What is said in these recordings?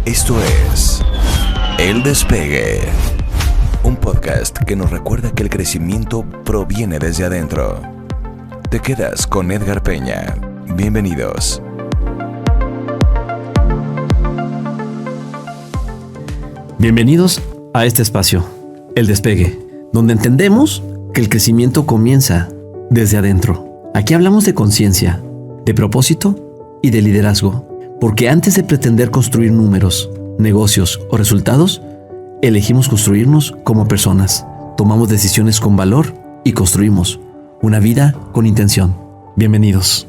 Esto es El Despegue, un podcast que nos recuerda que el crecimiento proviene desde adentro. Te quedas con Edgar Peña. Bienvenidos. Bienvenidos a este espacio, El Despegue, donde entendemos que el crecimiento comienza desde adentro. Aquí hablamos de conciencia, de propósito y de liderazgo, porque antes de pretender construir números, negocios o resultados, elegimos construirnos como personas, tomamos decisiones con valor y construimos una vida con intención. Bienvenidos.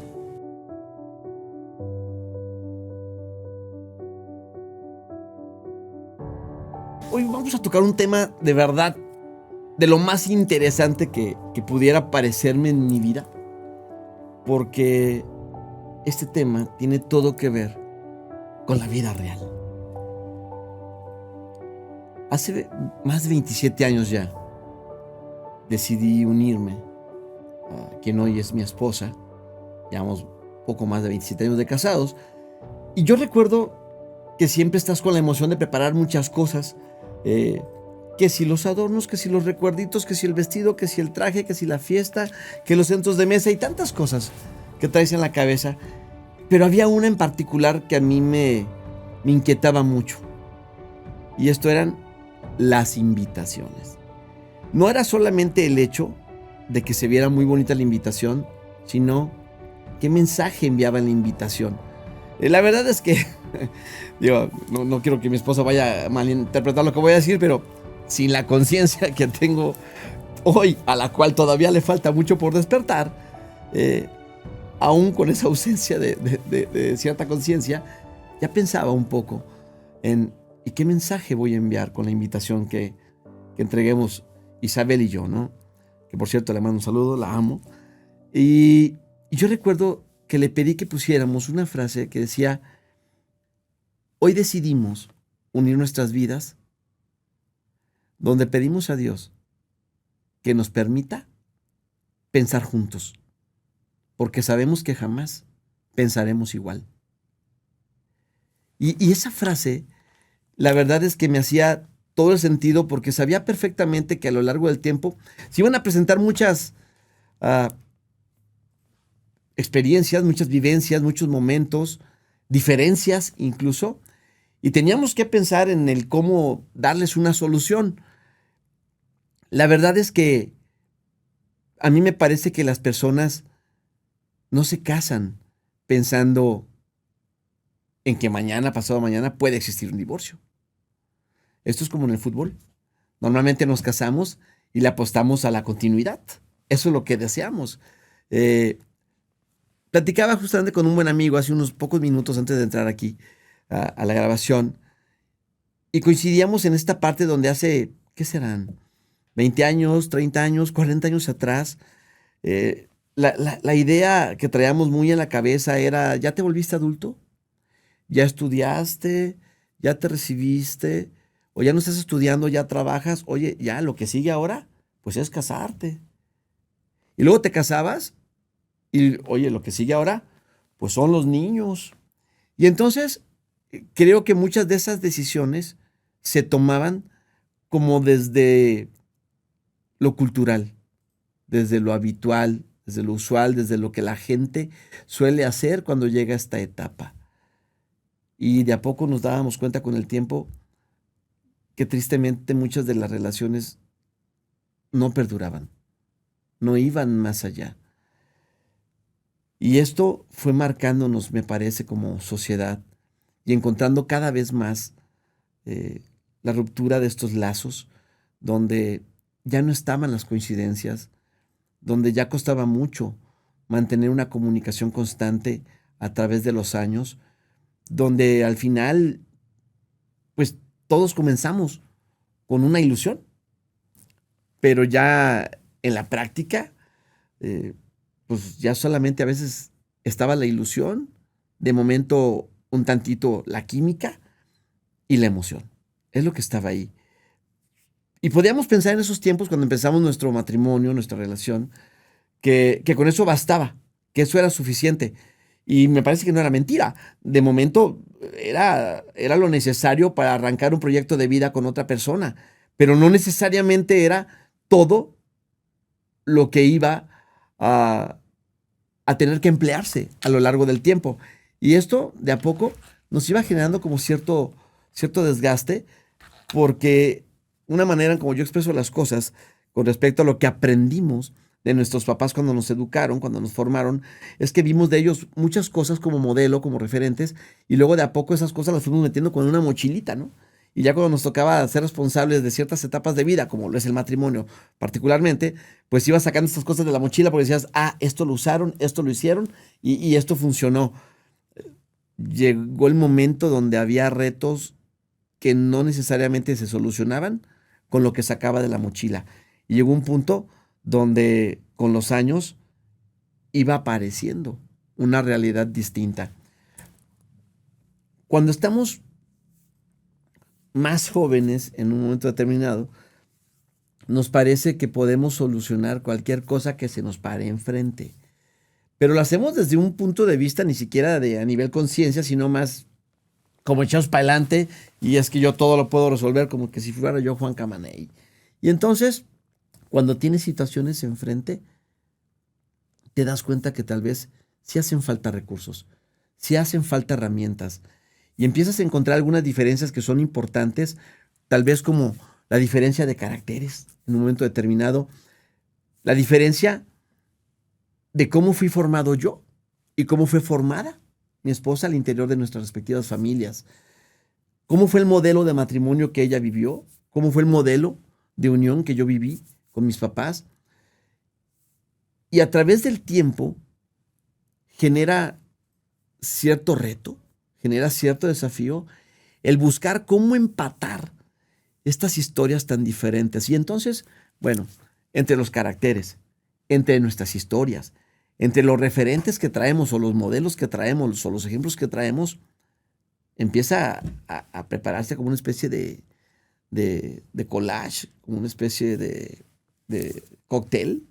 Hoy vamos a tocar un tema de verdad, de lo más interesante que pudiera parecerme en mi vida, porque este tema tiene todo que ver con la vida real. Hace más de 27 años ya decidí unirme a quien hoy es mi esposa. Llevamos poco más de 27 años de casados. Y yo recuerdo que siempre estás con la emoción de preparar muchas cosas. Que si los adornos, que si los recuerditos, que si el vestido, que si el traje, que si la fiesta, que los centros de mesa y tantas cosas que traes en la cabeza. Pero había una en particular que a mí me inquietaba mucho. Y esto eran las invitaciones. No era solamente el hecho de que se viera muy bonita la invitación, sino qué mensaje enviaba en la invitación. La verdad es que digo, no quiero que mi esposa vaya a malinterpretar lo que voy a decir, pero sin la conciencia que tengo hoy, a la cual todavía le falta mucho por despertar, aún con esa ausencia de cierta conciencia, ya pensaba un poco en ¿y qué mensaje voy a enviar con la invitación que entreguemos Isabel y yo, ¿no? Que por cierto le mando un saludo, la amo. Y yo recuerdo que le pedí que pusiéramos una frase que decía: hoy decidimos unir nuestras vidas, donde pedimos a Dios que nos permita pensar juntos, porque sabemos que jamás pensaremos igual. Y esa frase, la verdad es que me hacía todo el sentido, porque sabía perfectamente que a lo largo del tiempo se iban a presentar muchas experiencias, muchas vivencias, muchos momentos, diferencias incluso, y teníamos que pensar en el cómo darles una solución. La verdad es que a mí me parece que las personas no se casan pensando en que mañana, pasado mañana, puede existir un divorcio. Esto es como en el fútbol. Normalmente nos casamos y le apostamos a la continuidad. Eso es lo que deseamos. Platicaba justamente con un buen amigo hace unos pocos minutos antes de entrar aquí a la grabación, y coincidíamos en esta parte donde hace, ¿qué serán? 20 años, 30 años, 40 años atrás, la idea que traíamos muy en la cabeza era: ¿ya te volviste adulto? ¿Ya estudiaste? ¿Ya te recibiste? ¿O ya no estás estudiando? ¿Ya trabajas? Oye, ya lo que sigue ahora, pues es casarte. Y luego te casabas y, oye, lo que sigue ahora, pues son los niños. Y entonces creo que muchas de esas decisiones se tomaban como desde lo cultural, desde lo habitual, desde lo usual, desde lo que la gente suele hacer cuando llega a esta etapa. Y de a poco nos dábamos cuenta con el tiempo que tristemente muchas de las relaciones no perduraban, no iban más allá. Y esto fue marcándonos, me parece, como sociedad, y encontrando cada vez más la ruptura de estos lazos, donde ya no estaban las coincidencias, donde ya costaba mucho mantener una comunicación constante a través de los años, donde al final, pues todos comenzamos con una ilusión, pero ya en la práctica, pues ya solamente a veces estaba la ilusión, de momento un tantito la química y la emoción. Es lo que estaba ahí. Y podíamos pensar en esos tiempos, cuando empezamos nuestro matrimonio, nuestra relación, que con eso bastaba, que eso era suficiente. Y me parece que no era mentira. De momento era lo necesario para arrancar un proyecto de vida con otra persona, pero no necesariamente era todo lo que iba a tener que emplearse a lo largo del tiempo. Y esto, de a poco, nos iba generando como cierto desgaste, porque una manera en como yo expreso las cosas con respecto a lo que aprendimos de nuestros papás cuando nos educaron, cuando nos formaron, es que vimos de ellos muchas cosas como modelo, como referentes, y luego de a poco esas cosas las fuimos metiendo con una mochilita, ¿no? Y ya cuando nos tocaba ser responsables de ciertas etapas de vida, como lo es el matrimonio particularmente, pues ibas sacando estas cosas de la mochila porque decías, esto lo usaron, esto lo hicieron y esto funcionó. Llegó el momento donde había retos que no necesariamente se solucionaban con lo que sacaba de la mochila. Y llegó un punto donde con los años iba apareciendo una realidad distinta. Cuando estamos más jóvenes en un momento determinado, nos parece que podemos solucionar cualquier cosa que se nos pare enfrente. Pero lo hacemos desde un punto de vista ni siquiera a nivel conciencia, sino más como echados para adelante, y es que yo todo lo puedo resolver como que si fuera yo Juan Camaney. Y entonces, cuando tienes situaciones enfrente, te das cuenta que tal vez sí hacen falta recursos, sí hacen falta herramientas, y empiezas a encontrar algunas diferencias que son importantes, tal vez como la diferencia de caracteres en un momento determinado, la diferencia de cómo fui formado yo y cómo fue formada mi esposa al interior de nuestras respectivas familias. ¿Cómo fue el modelo de matrimonio que ella vivió? ¿Cómo fue el modelo de unión que yo viví con mis papás? Y a través del tiempo genera cierto reto, genera cierto desafío el buscar cómo empatar estas historias tan diferentes. Y entonces, bueno, entre los caracteres, entre nuestras historias, entre los referentes que traemos o los modelos que traemos o los ejemplos que traemos, empieza a prepararse como una especie de collage, como una especie de cóctel,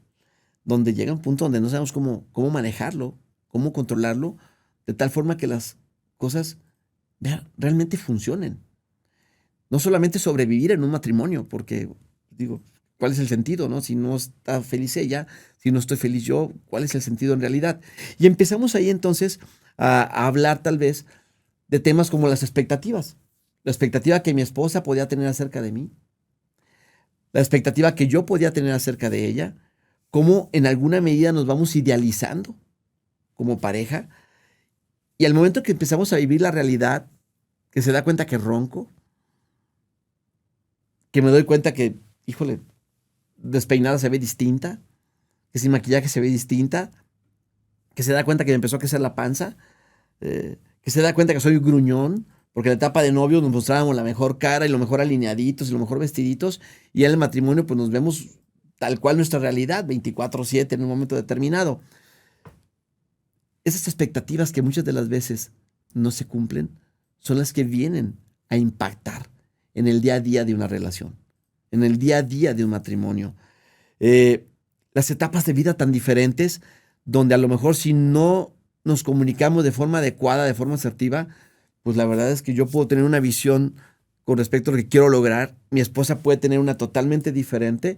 donde llega un punto donde no sabemos cómo manejarlo, cómo controlarlo, de tal forma que las cosas realmente funcionen. No solamente sobrevivir en un matrimonio, porque digo, ¿cuál es el sentido, no? Si no está feliz ella, si no estoy feliz yo, ¿cuál es el sentido en realidad? Y empezamos ahí entonces a hablar tal vez de temas como las expectativas. La expectativa que mi esposa podía tener acerca de mí, la expectativa que yo podía tener acerca de ella, cómo en alguna medida nos vamos idealizando como pareja, y al momento que empezamos a vivir la realidad, que se da cuenta que ronco, que me doy cuenta que, híjole, despeinada se ve distinta, que sin maquillaje se ve distinta, que se da cuenta que me empezó a crecer la panza, que se da cuenta que soy gruñón, porque en la etapa de novio nos mostrábamos la mejor cara y lo mejor alineaditos y lo mejor vestiditos, y en el matrimonio pues nos vemos tal cual nuestra realidad, 24/7 en un momento determinado. Esas expectativas que muchas de las veces no se cumplen son las que vienen a impactar en el día a día de una relación, en el día a día de un matrimonio. Las etapas de vida tan diferentes, donde a lo mejor si no nos comunicamos de forma adecuada, de forma asertiva, pues la verdad es que yo puedo tener una visión con respecto a lo que quiero lograr, mi esposa puede tener una totalmente diferente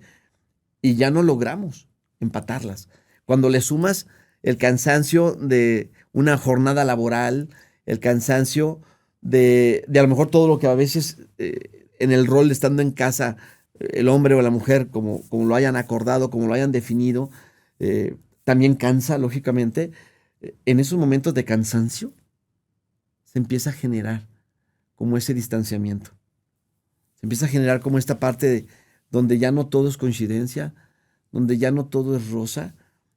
y ya no logramos empatarlas. Cuando le sumas el cansancio de una jornada laboral, el cansancio de a lo mejor todo lo que a veces en el rol de estando en casa, el hombre o la mujer, como lo hayan acordado, como lo hayan definido, también cansa, lógicamente. En esos momentos de cansancio se empieza a generar como ese distanciamiento. Se empieza a generar como esta parte donde ya no todo es coincidencia, donde ya no todo es rosa,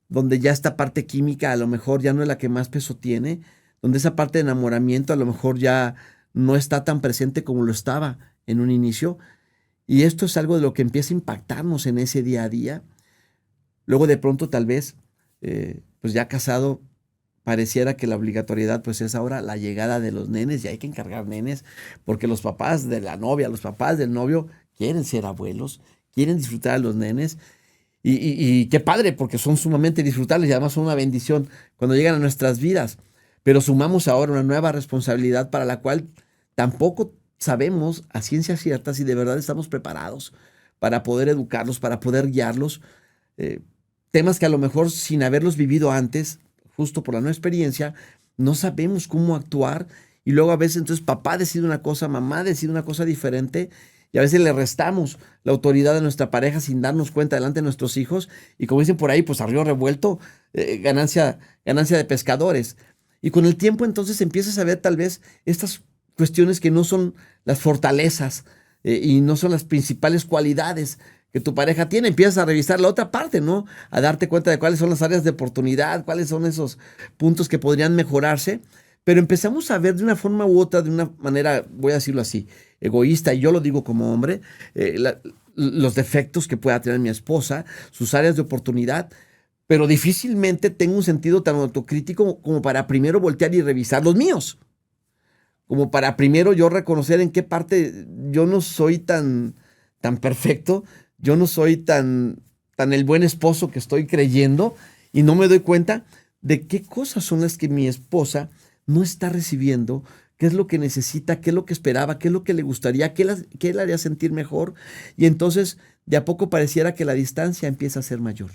donde ya esta parte química a lo mejor ya no es la que más peso tiene, donde esa parte de enamoramiento a lo mejor ya no está tan presente como lo estaba en un inicio. Y esto es algo de lo que empieza a impactarnos en ese día a día. Luego de pronto tal vez, pues ya casado, pareciera que la obligatoriedad pues es ahora la llegada de los nenes, y hay que encargar nenes, porque los papás de la novia, los papás del novio quieren ser abuelos, quieren disfrutar a los nenes. Y qué padre, porque son sumamente disfrutables y además son una bendición cuando llegan a nuestras vidas. pero sumamos ahora una nueva responsabilidad para la cual tampoco sabemos a ciencia cierta si de verdad estamos preparados para poder educarlos, para poder guiarlos. Eh, Temas que a lo mejor sin haberlos vivido antes, justo por la no experiencia, no sabemos cómo actuar y luego a veces entonces papá decide una cosa, mamá decide una cosa diferente y a veces le restamos la autoridad a nuestra pareja sin darnos cuenta delante de nuestros hijos y como dicen por ahí, pues a río revuelto, ganancia de pescadores. Y con el tiempo entonces empiezas a ver tal vez estas cuestiones que no son las fortalezas y no son las principales cualidades que tu pareja tiene. Empiezas a revisar la otra parte, ¿no? A darte cuenta de cuáles son las áreas de oportunidad, cuáles son esos puntos que podrían mejorarse. Pero empezamos a ver de una forma u otra, de una manera, voy a decirlo así, egoísta, y yo lo digo como hombre, los defectos que pueda tener mi esposa, sus áreas de oportunidad, pero difícilmente tengo un sentido tan autocrítico como para primero voltear y revisar los míos. Como para primero yo reconocer en qué parte yo no soy tan perfecto, yo no soy tan el buen esposo que estoy creyendo y no me doy cuenta de qué cosas son las que mi esposa no está recibiendo, qué es lo que necesita, qué es lo que esperaba, qué es lo que le gustaría, qué la haría sentir mejor. Y entonces de a poco pareciera que la distancia empieza a ser mayor.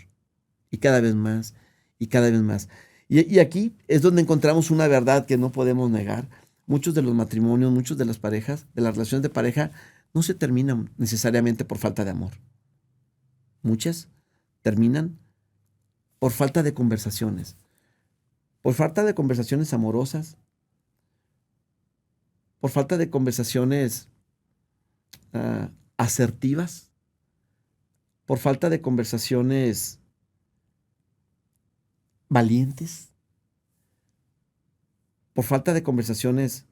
Y cada vez más, y cada vez más. Y aquí es donde encontramos una verdad que no podemos negar. Muchos de los matrimonios, muchas de las parejas, de las relaciones de pareja, no se terminan necesariamente por falta de amor. Muchas terminan por falta de conversaciones. Por falta de conversaciones amorosas. Por falta de conversaciones asertivas. Por falta de conversaciones valientes, por falta de conversaciones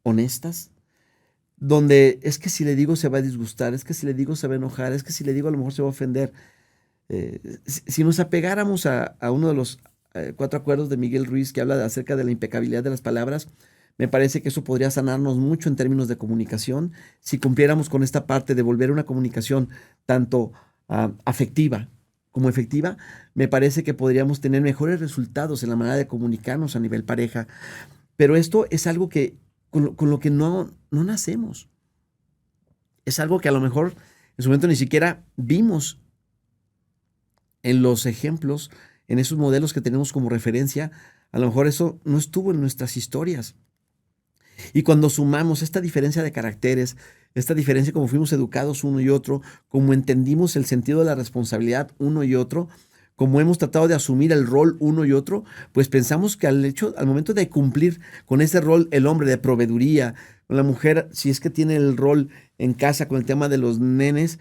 honestas, donde es que si le digo se va a disgustar, es que si le digo se va a enojar, es que si le digo a lo mejor se va a ofender. Si nos apegáramos a uno de los 4 acuerdos de Miguel Ruiz que habla acerca de la impecabilidad de las palabras, me parece que eso podría sanarnos mucho en términos de comunicación si cumpliéramos con esta parte de volver una comunicación tanto afectiva como efectiva. Me parece que podríamos tener mejores resultados en la manera de comunicarnos a nivel pareja. Pero esto es algo que con lo que no nacemos. Es algo que a lo mejor en su momento ni siquiera vimos en los ejemplos, en esos modelos que tenemos como referencia. A lo mejor eso no estuvo en nuestras historias. Y cuando sumamos esta diferencia de caracteres, esta diferencia como fuimos educados uno y otro, como entendimos el sentido de la responsabilidad uno y otro, como hemos tratado de asumir el rol uno y otro, pues pensamos que al momento de cumplir con ese rol, el hombre de proveeduría, la mujer, si es que tiene el rol en casa con el tema de los nenes,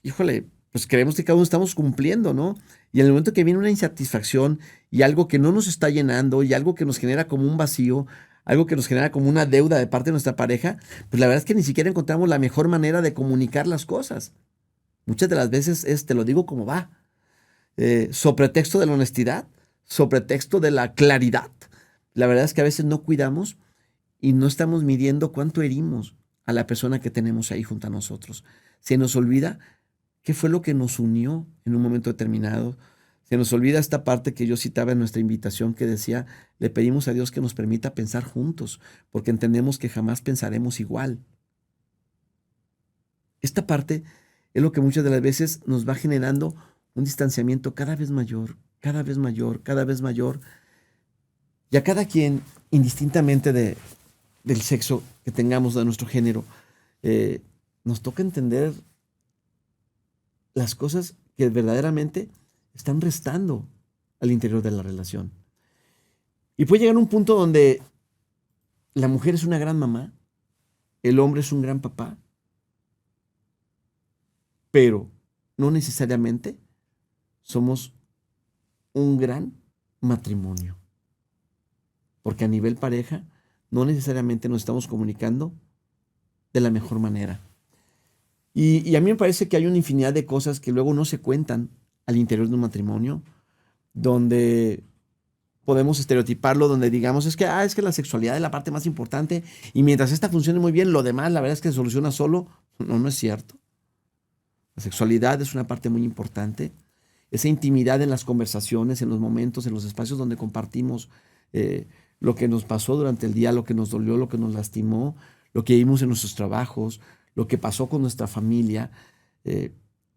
híjole, pues creemos que cada uno estamos cumpliendo, ¿no? Y en el momento que viene una insatisfacción y algo que no nos está llenando y algo que nos genera como un vacío, algo que nos genera como una deuda de parte de nuestra pareja, pues la verdad es que ni siquiera encontramos la mejor manera de comunicar las cosas. Muchas de las veces te lo digo como va, sobre pretexto de la honestidad, sobre pretexto de la claridad. La verdad es que a veces no cuidamos y no estamos midiendo cuánto herimos a la persona que tenemos ahí junto a nosotros. Se nos olvida qué fue lo que nos unió en un momento determinado. Se nos olvida esta parte que yo citaba en nuestra invitación que decía, le pedimos a Dios que nos permita pensar juntos, porque entendemos que jamás pensaremos igual. Esta parte es lo que muchas de las veces nos va generando un distanciamiento cada vez mayor, cada vez mayor, cada vez mayor. Y a cada quien, indistintamente del sexo que tengamos, de nuestro género, nos toca entender las cosas que verdaderamente están restando al interior de la relación. Y puede llegar a un punto donde la mujer es una gran mamá, el hombre es un gran papá, pero no necesariamente somos un gran matrimonio. Porque a nivel pareja no necesariamente nos estamos comunicando de la mejor manera. Y a mí me parece que hay una infinidad de cosas que luego no se cuentan al interior de un matrimonio, donde podemos estereotiparlo, donde digamos es que la sexualidad es la parte más importante y mientras esta funcione muy bien, lo demás la verdad es que se soluciona solo. No es cierto. La sexualidad es una parte muy importante. Esa intimidad en las conversaciones, en los momentos, en los espacios donde compartimos lo que nos pasó durante el día, lo que nos dolió, lo que nos lastimó, lo que vimos en nuestros trabajos, lo que pasó con nuestra familia.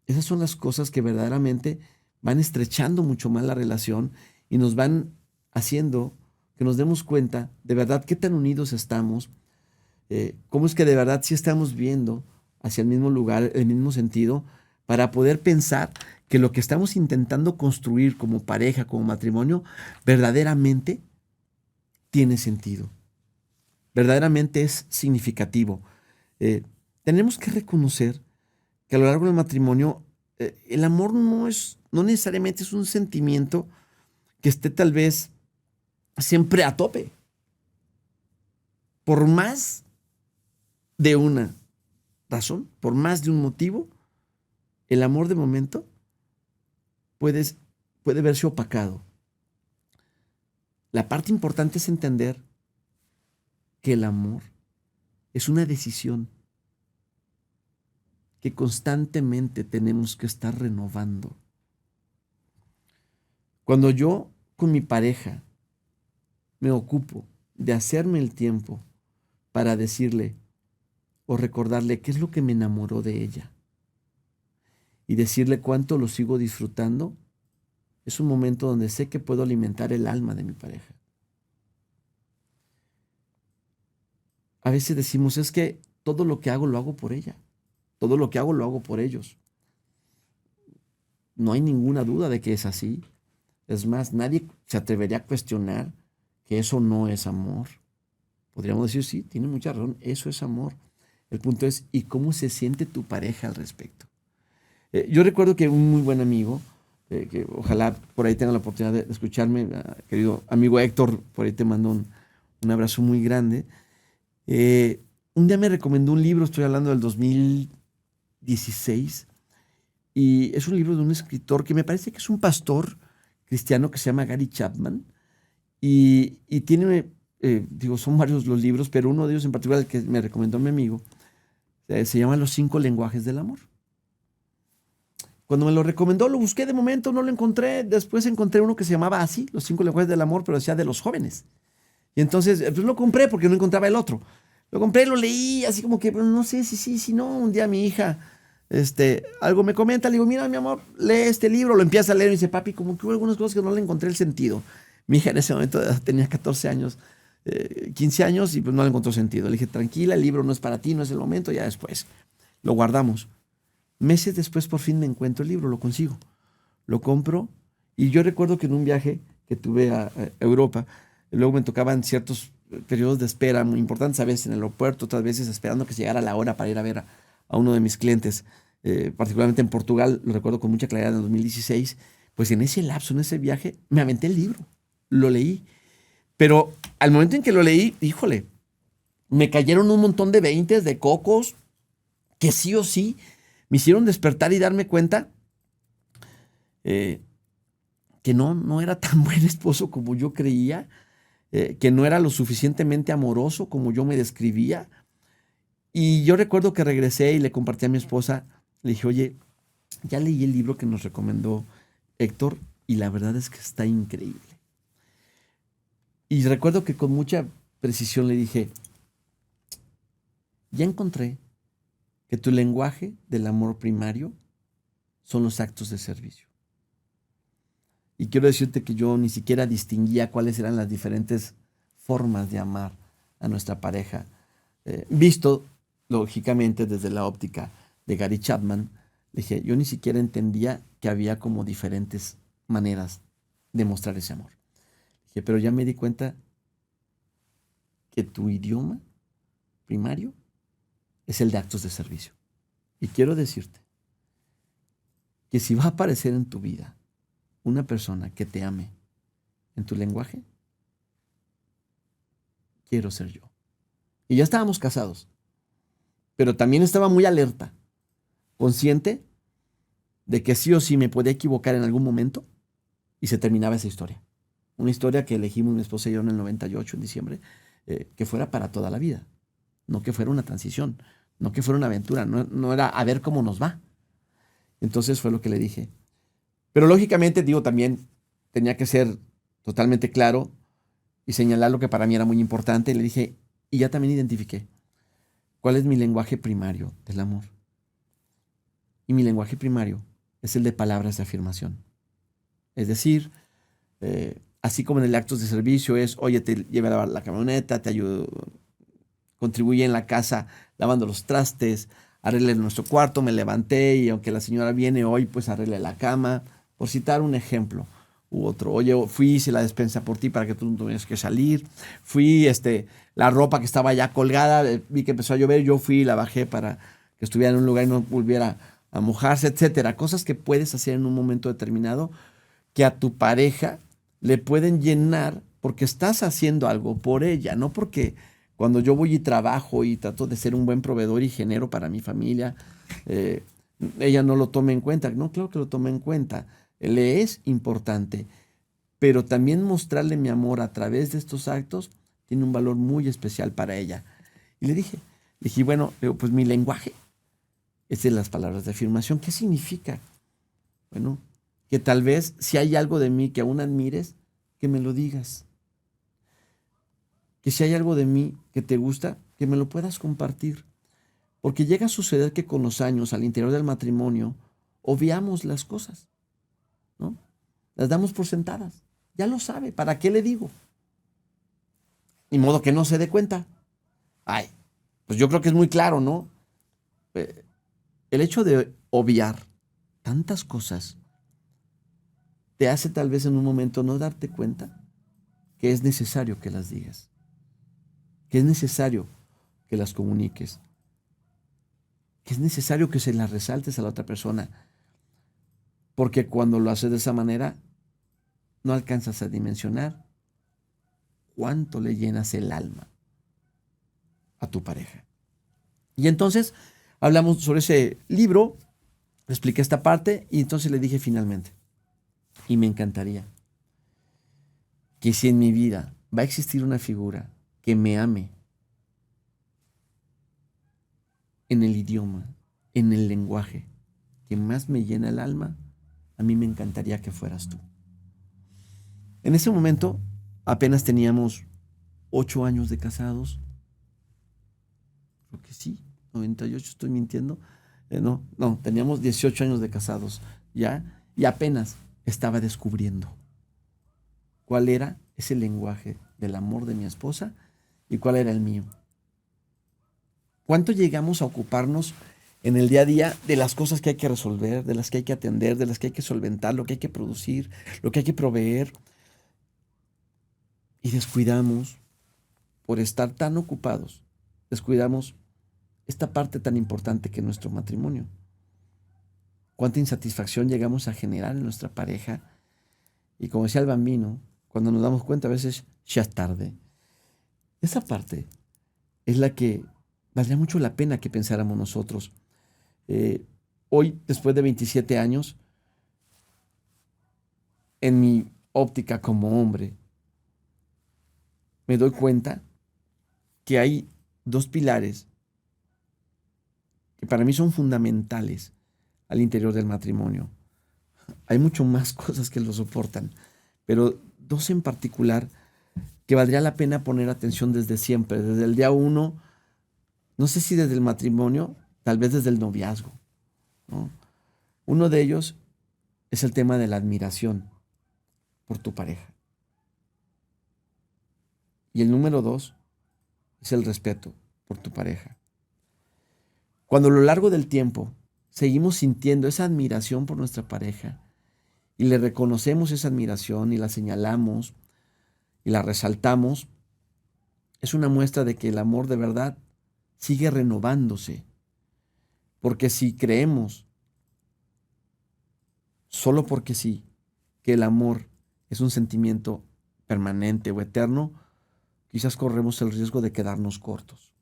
Esas son las cosas que verdaderamente van estrechando mucho más la relación y nos van haciendo que nos demos cuenta de verdad qué tan unidos estamos, cómo es que de verdad sí estamos viendo hacia el mismo lugar, el mismo sentido, para poder pensar que lo que estamos intentando construir como pareja, como matrimonio, verdaderamente tiene sentido, verdaderamente es significativo. Tenemos que reconocer que a lo largo del matrimonio el amor no necesariamente es un sentimiento que esté tal vez siempre a tope. Por más de una razón, por más de un motivo, el amor de momento puede verse opacado. La parte importante es entender que el amor es una decisión que constantemente tenemos que estar renovando. Cuando yo con mi pareja me ocupo de hacerme el tiempo para decirle o recordarle qué es lo que me enamoró de ella y decirle cuánto lo sigo disfrutando, es un momento donde sé que puedo alimentar el alma de mi pareja. A veces decimos, es que todo lo que hago lo hago por ella. Todo lo que hago lo hago por ellos. No hay ninguna duda de que es así. Es más, nadie se atrevería a cuestionar que eso no es amor. Podríamos decir, sí, tiene mucha razón, eso es amor. El punto es, ¿y cómo se siente tu pareja al respecto? Yo recuerdo que un muy buen amigo, que ojalá por ahí tenga la oportunidad de escucharme, querido amigo Héctor, por ahí te mando un abrazo muy grande. Un día me recomendó un libro, estoy hablando del 2016, y es un libro de un escritor que me parece que es un pastor cristiano que se llama Gary Chapman, y tiene, son varios los libros, pero uno de ellos en particular, el que me recomendó mi amigo, se llama Los 5 lenguajes del amor. Cuando me lo recomendó, lo busqué de momento, no lo encontré. Después encontré uno que se llamaba así, Los 5 lenguajes del amor, pero decía de los jóvenes. Y entonces, pues lo compré porque no encontraba el otro. Lo compré, lo leí, así como que, pues, no sé si sí, si no. Un día mi hija, algo me comenta, le digo, mira, mi amor, lee este libro. Lo empieza a leer y dice, papi, como que hubo algunas cosas que no le encontré el sentido. Mi hija en ese momento tenía 14 años, 15 años y pues no le encontró sentido. Le dije, tranquila, el libro no es para ti, no es el momento, ya después. Lo guardamos. Meses después por fin me encuentro el libro, lo consigo, lo compro y yo recuerdo que en un viaje que tuve a Europa, luego me tocaban ciertos periodos de espera muy importantes, a veces en el aeropuerto, otras veces esperando que llegara la hora para ir a ver a uno de mis clientes, particularmente en Portugal, lo recuerdo con mucha claridad en el 2016, pues en ese lapso, en ese viaje, me aventé el libro, lo leí, pero al momento en que lo leí, híjole, me cayeron un montón de veintes, de cocos, que sí o sí, me hicieron despertar y darme cuenta que no era tan buen esposo como yo creía, que no era lo suficientemente amoroso como yo me describía. Y yo recuerdo que regresé y le compartí a mi esposa, le dije, oye, ya leí el libro que nos recomendó Héctor y la verdad es que está increíble. Y recuerdo que con mucha precisión le dije, ya encontré que tu lenguaje del amor primario son los actos de servicio. Y quiero decirte que yo ni siquiera distinguía cuáles eran las diferentes formas de amar a nuestra pareja. Visto, lógicamente, desde la óptica de Gary Chapman, le dije, yo ni siquiera entendía que había como diferentes maneras de mostrar ese amor. Le dije, pero ya me di cuenta que tu idioma primario es el de actos de servicio. Y quiero decirte que si va a aparecer en tu vida una persona que te ame en tu lenguaje, quiero ser yo. Y ya estábamos casados, pero también estaba muy alerta, consciente de que sí o sí me podía equivocar en algún momento y se terminaba esa historia. Una historia que elegimos mi esposa y yo en el 98, en diciembre, que fuera para toda la vida, no que fuera una transición. No que fuera una aventura, no era a ver cómo nos va. Entonces fue lo que le dije. Pero lógicamente, digo, también tenía que ser totalmente claro y señalar lo que para mí era muy importante. Y le dije, y ya también identifiqué cuál es mi lenguaje primario del amor. Y mi lenguaje primario es el de palabras de afirmación. Es decir, así como en el acto de servicio es, oye, te lleve a lavar la camioneta, te ayudo, contribuye en la casa lavando los trastes, arregle nuestro cuarto, me levanté y aunque la señora viene hoy, pues arregle la cama, por citar un ejemplo u otro. Oye, fui, hice la despensa por ti para que tú no tuvieras que salir. Fui, la ropa que estaba ya colgada, vi que empezó a llover, yo fui y la bajé para que estuviera en un lugar y no volviera a mojarse, etcétera. Cosas que puedes hacer en un momento determinado que a tu pareja le pueden llenar porque estás haciendo algo por ella, no porque cuando yo voy y trabajo y trato de ser un buen proveedor y genero para mi familia, eh, ella no lo tome en cuenta. No, claro que lo tome en cuenta. Le es importante, pero también mostrarle mi amor a través de estos actos tiene un valor muy especial para ella. Y le dije, bueno, pues mi lenguaje es de las palabras de afirmación. ¿Qué significa? Bueno, que tal vez si hay algo de mí que aún admires, que me lo digas. Que si hay algo de mí que te gusta, que me lo puedas compartir. Porque llega a suceder que con los años, al interior del matrimonio, obviamos las cosas, ¿no? Las damos por sentadas. Ya lo sabe, ¿para qué le digo? Ni modo que no se dé cuenta. Ay, pues yo creo que es muy claro, ¿no? El hecho de obviar tantas cosas te hace tal vez en un momento no darte cuenta que es necesario que las digas, que es necesario que las comuniques, que es necesario que se las resaltes a la otra persona, porque cuando lo haces de esa manera, no alcanzas a dimensionar cuánto le llenas el alma a tu pareja. Y entonces hablamos sobre ese libro, le expliqué esta parte y entonces le dije finalmente, y me encantaría que si en mi vida va a existir una figura que me ame en el idioma, en el lenguaje que más me llena el alma, a mí me encantaría que fueras tú. En ese momento apenas teníamos 8 años de casados. Creo que sí, 98, estoy mintiendo. No, teníamos 18 años de casados ya y apenas estaba descubriendo cuál era ese lenguaje del amor de mi esposa y cuál era el mío. ¿Cuánto llegamos a ocuparnos en el día a día de las cosas que hay que resolver, de las que hay que atender, de las que hay que solventar, lo que hay que producir, lo que hay que proveer? Y descuidamos, por estar tan ocupados, descuidamos esta parte tan importante que es nuestro matrimonio. Cuánta insatisfacción llegamos a generar en nuestra pareja. Y como decía el Bambino, cuando nos damos cuenta a veces ya es tarde. Esa parte es la que valdría mucho la pena que pensáramos nosotros. Hoy, después de 27 años, en mi óptica como hombre, me doy cuenta que hay dos pilares que para mí son fundamentales al interior del matrimonio. Hay mucho más cosas que lo soportan, pero dos en particular que valdría la pena poner atención desde siempre, desde el día uno, no sé si desde el matrimonio, tal vez desde el noviazgo, ¿no? Uno de ellos es el tema de la admiración por tu pareja. Y el número 2 es el respeto por tu pareja. Cuando a lo largo del tiempo seguimos sintiendo esa admiración por nuestra pareja y le reconocemos esa admiración y la señalamos y la resaltamos, es una muestra de que el amor de verdad sigue renovándose. Porque si creemos, solo porque sí, que el amor es un sentimiento permanente o eterno, quizás corremos el riesgo de quedarnos cortos.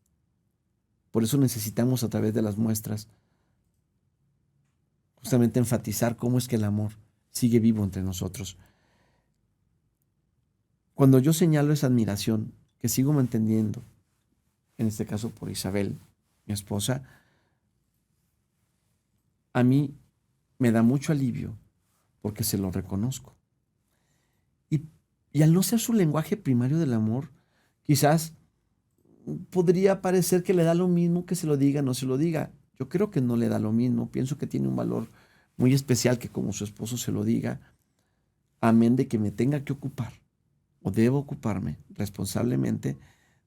Por eso necesitamos a través de las muestras justamente enfatizar cómo es que el amor sigue vivo entre nosotros. Cuando yo señalo esa admiración que sigo manteniendo, en este caso por Isabel, mi esposa, a mí me da mucho alivio porque se lo reconozco. Y Y al no ser su lenguaje primario del amor, quizás podría parecer que le da lo mismo que se lo diga o no se lo diga. Yo creo que no le da lo mismo. Pienso que tiene un valor muy especial que como su esposo se lo diga, amén de que me tenga que ocupar o debo ocuparme responsablemente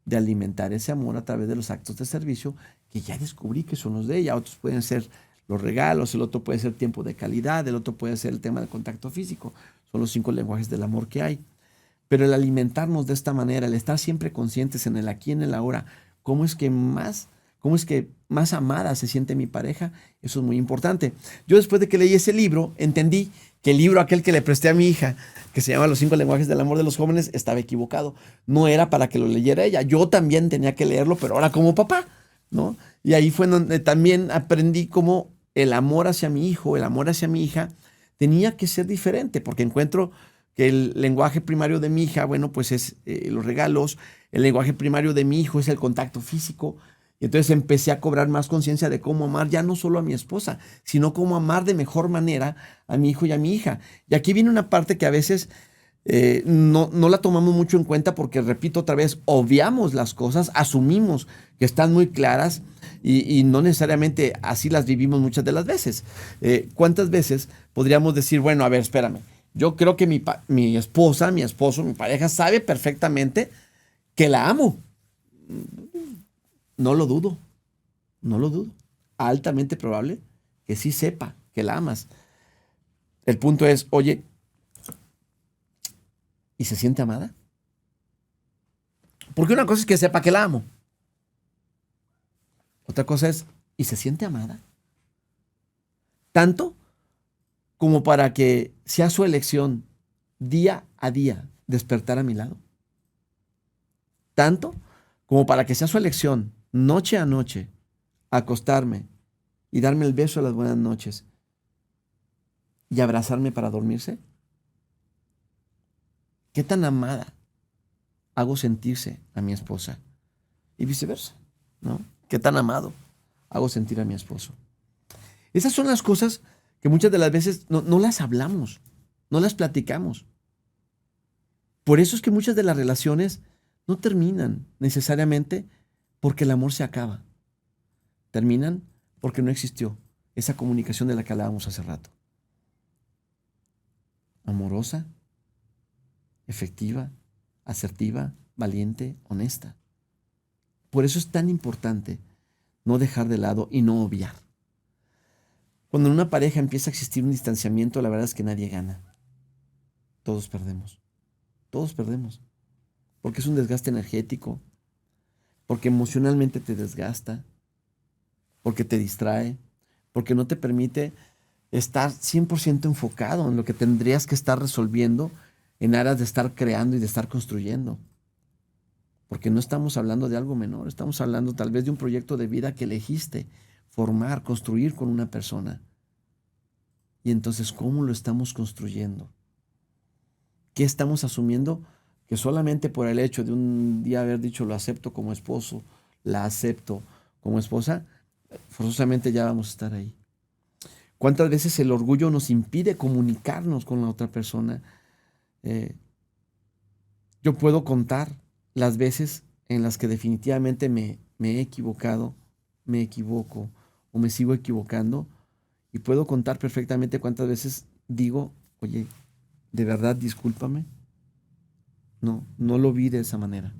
de alimentar ese amor a través de los actos de servicio que ya descubrí que son los de ella. Otros pueden ser los regalos, el otro puede ser tiempo de calidad, el otro puede ser el tema del contacto físico. Son los 5 lenguajes del amor que hay. Pero el alimentarnos de esta manera, el estar siempre conscientes en el aquí y en el ahora, cómo es que más amada se siente mi pareja, eso es muy importante. Yo después de que leí ese libro, entendí que el libro aquel que le presté a mi hija, que se llama Los 5 lenguajes del amor de los jóvenes, estaba equivocado. No era para que lo leyera ella. Yo también tenía que leerlo, pero ahora como papá, ¿no? Y ahí fue donde también aprendí cómo el amor hacia mi hijo, el amor hacia mi hija, tenía que ser diferente, porque encuentro que el lenguaje primario de mi hija, bueno, pues es los regalos, el lenguaje primario de mi hijo es el contacto físico. Y entonces empecé a cobrar más conciencia de cómo amar ya no solo a mi esposa, sino cómo amar de mejor manera a mi hijo y a mi hija. Y aquí viene una parte que a veces no la tomamos mucho en cuenta porque, repito otra vez, obviamos las cosas, asumimos que están muy claras y no necesariamente así las vivimos muchas de las veces. ¿Cuántas veces podríamos decir, bueno, a ver, espérame, yo creo que mi esposa, mi esposo, mi pareja sabe perfectamente que la amo? No lo dudo, no lo dudo. Altamente probable que sí sepa que la amas. El punto es, oye, ¿y se siente amada? Porque una cosa es que sepa que la amo. Otra cosa es, ¿y se siente amada? Tanto como para que sea su elección día a día despertar a mi lado. Tanto como para que sea su elección noche a noche acostarme y darme el beso de las buenas noches y abrazarme para dormirse. ¿Qué tan amada hago sentirse a mi esposa? Y viceversa, ¿no? ¿Qué tan amado hago sentir a mi esposo? Esas son las cosas que muchas de las veces no las hablamos, no las platicamos. Por eso es que muchas de las relaciones no terminan necesariamente porque el amor se acaba. Terminan porque no existió esa comunicación de la que hablábamos hace rato. Amorosa, efectiva, asertiva, valiente, honesta. Por eso es tan importante no dejar de lado y no obviar. Cuando en una pareja empieza a existir un distanciamiento, la verdad es que nadie gana. Todos perdemos. Todos perdemos. Porque es un desgaste energético, porque emocionalmente te desgasta, porque te distrae, porque no te permite estar 100% enfocado en lo que tendrías que estar resolviendo en aras de estar creando y de estar construyendo. Porque no estamos hablando de algo menor, estamos hablando tal vez de un proyecto de vida que elegiste formar, construir con una persona. Y entonces, ¿cómo lo estamos construyendo? ¿Qué estamos asumiendo? Que solamente por el hecho de un día haber dicho lo acepto como esposo, la acepto como esposa, forzosamente ya vamos a estar ahí. ¿Cuántas veces el orgullo nos impide comunicarnos con la otra persona? Yo puedo contar las veces en las que definitivamente me he equivocado, me equivoco o me sigo equivocando, y puedo contar perfectamente cuántas veces digo, oye, de verdad discúlpame. No lo vi de esa manera.